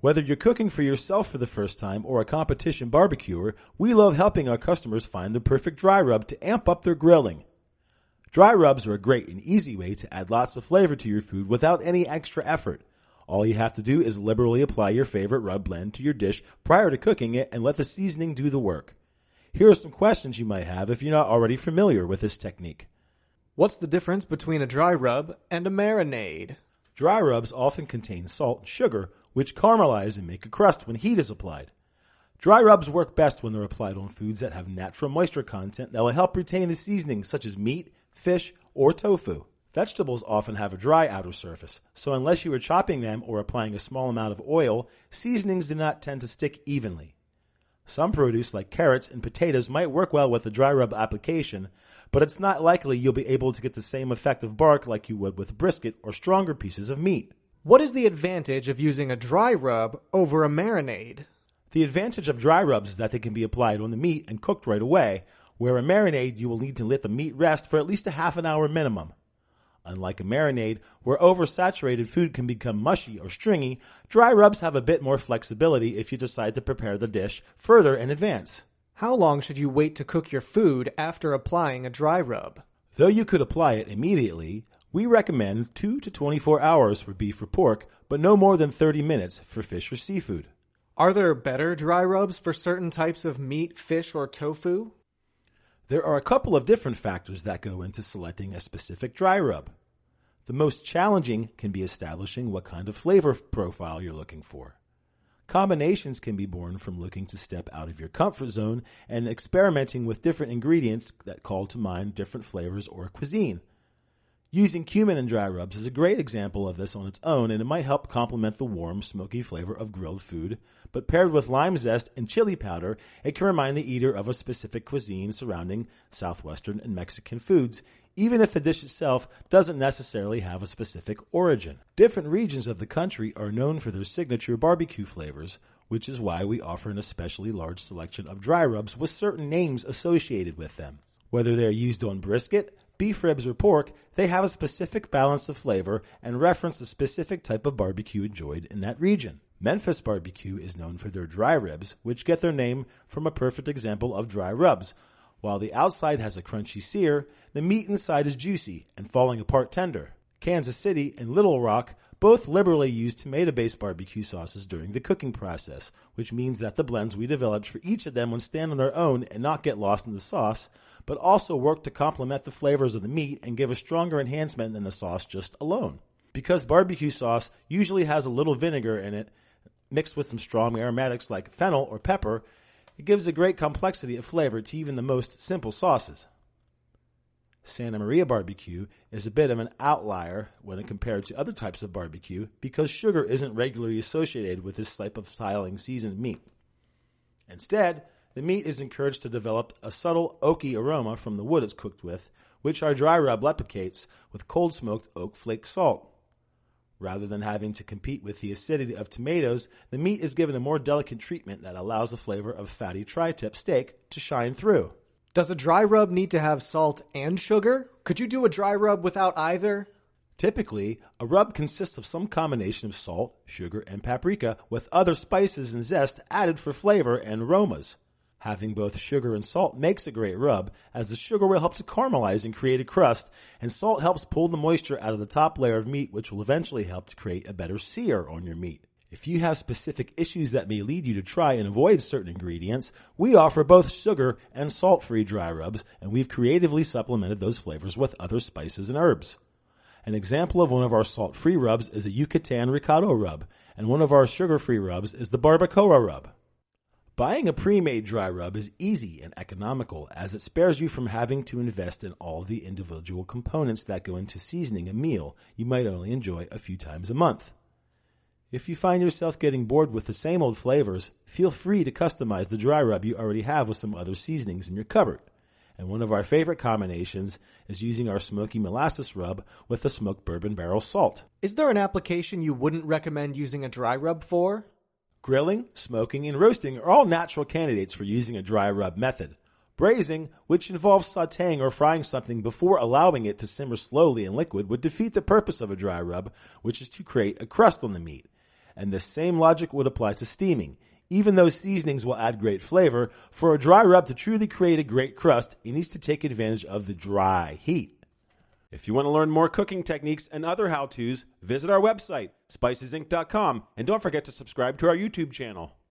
Whether you're cooking for yourself for the first time or a competition barbecuer, we love helping our customers find the perfect dry rub to amp up their grilling. Dry rubs are a great and easy way to add lots of flavor to your food without any extra effort. All you have to do is liberally apply your favorite rub blend to your dish prior to cooking it and let the seasoning do the work. Here are some questions you might have if you're not already familiar with this technique. What's the difference between a dry rub and a marinade? Dry rubs often contain salt and sugar, which caramelize and make a crust when heat is applied. Dry rubs work best when they're applied on foods that have natural moisture content that will help retain the seasonings such as meat, fish, or tofu. Vegetables often have a dry outer surface, so unless you are chopping them or applying a small amount of oil, seasonings do not tend to stick evenly. Some produce, like carrots and potatoes, might work well with the dry rub application, but it's not likely you'll be able to get the same effect of bark like you would with brisket or stronger pieces of meat. What is the advantage of using a dry rub over a marinade? The advantage of dry rubs is that they can be applied on the meat and cooked right away, where a marinade you will need to let the meat rest for at least a half an hour minimum. Unlike a marinade, where oversaturated food can become mushy or stringy, dry rubs have a bit more flexibility if you decide to prepare the dish further in advance. How long should you wait to cook your food after applying a dry rub? Though you could apply it immediately, we recommend 2 to 24 hours for beef or pork, but no more than 30 minutes for fish or seafood. Are there better dry rubs for certain types of meat, fish, or tofu? There are a couple of different factors that go into selecting a specific dry rub. The most challenging can be establishing what kind of flavor profile you're looking for. Combinations can be born from looking to step out of your comfort zone and experimenting with different ingredients that call to mind different flavors or cuisine. Using cumin in dry rubs is a great example of this on its own, and it might help complement the warm, smoky flavor of grilled food, but paired with lime zest and chili powder, it can remind the eater of a specific cuisine surrounding Southwestern and Mexican foods, even if the dish itself doesn't necessarily have a specific origin. Different regions of the country are known for their signature barbecue flavors, which is why we offer an especially large selection of dry rubs with certain names associated with them. Whether they're used on brisket, beef ribs, or pork, they have a specific balance of flavor and reference a specific type of barbecue enjoyed in that region. Memphis barbecue is known for their dry ribs, which get their name from a perfect example of dry rubs. While the outside has a crunchy sear, the meat inside is juicy and falling apart tender. Kansas City and Little Rock both liberally use tomato-based barbecue sauces during the cooking process, which means that the blends we developed for each of them will stand on their own and not get lost in the sauce, but also work to complement the flavors of the meat and give a stronger enhancement than the sauce just alone. Because barbecue sauce usually has a little vinegar in it, mixed with some strong aromatics like fennel or pepper, it gives a great complexity of flavor to even the most simple sauces. Santa Maria barbecue is a bit of an outlier when compared to other types of barbecue because sugar isn't regularly associated with this type of styling seasoned meat. Instead, the meat is encouraged to develop a subtle oaky aroma from the wood it's cooked with, which our dry rub replicates with cold smoked oak flake salt. Rather than having to compete with the acidity of tomatoes, the meat is given a more delicate treatment that allows the flavor of fatty tri-tip steak to shine through. Does a dry rub need to have salt and sugar? Could you do a dry rub without either? Typically, a rub consists of some combination of salt, sugar, and paprika with other spices and zest added for flavor and aromas. Having both sugar and salt makes a great rub, as the sugar will help to caramelize and create a crust, and salt helps pull the moisture out of the top layer of meat, which will eventually help to create a better sear on your meat. If you have specific issues that may lead you to try and avoid certain ingredients, we offer both sugar and salt-free dry rubs, and we've creatively supplemented those flavors with other spices and herbs. An example of one of our salt-free rubs is a Yucatan Ricado rub, and one of our sugar-free rubs is the Barbacoa rub. Buying a pre-made dry rub is easy and economical, as it spares you from having to invest in all the individual components that go into seasoning a meal you might only enjoy a few times a month. If you find yourself getting bored with the same old flavors, feel free to customize the dry rub you already have with some other seasonings in your cupboard. And one of our favorite combinations is using our smoky molasses rub with the smoked bourbon barrel salt. Is there an application you wouldn't recommend using a dry rub for? Grilling, smoking, and roasting are all natural candidates for using a dry rub method. Braising, which involves sautéing or frying something before allowing it to simmer slowly in liquid, would defeat the purpose of a dry rub, which is to create a crust on the meat. And the same logic would apply to steaming. Even though seasonings will add great flavor, for a dry rub to truly create a great crust, it needs to take advantage of the dry heat. If you want to learn more cooking techniques and other how-tos, visit our website, spicesinc.com, and don't forget to subscribe to our YouTube channel.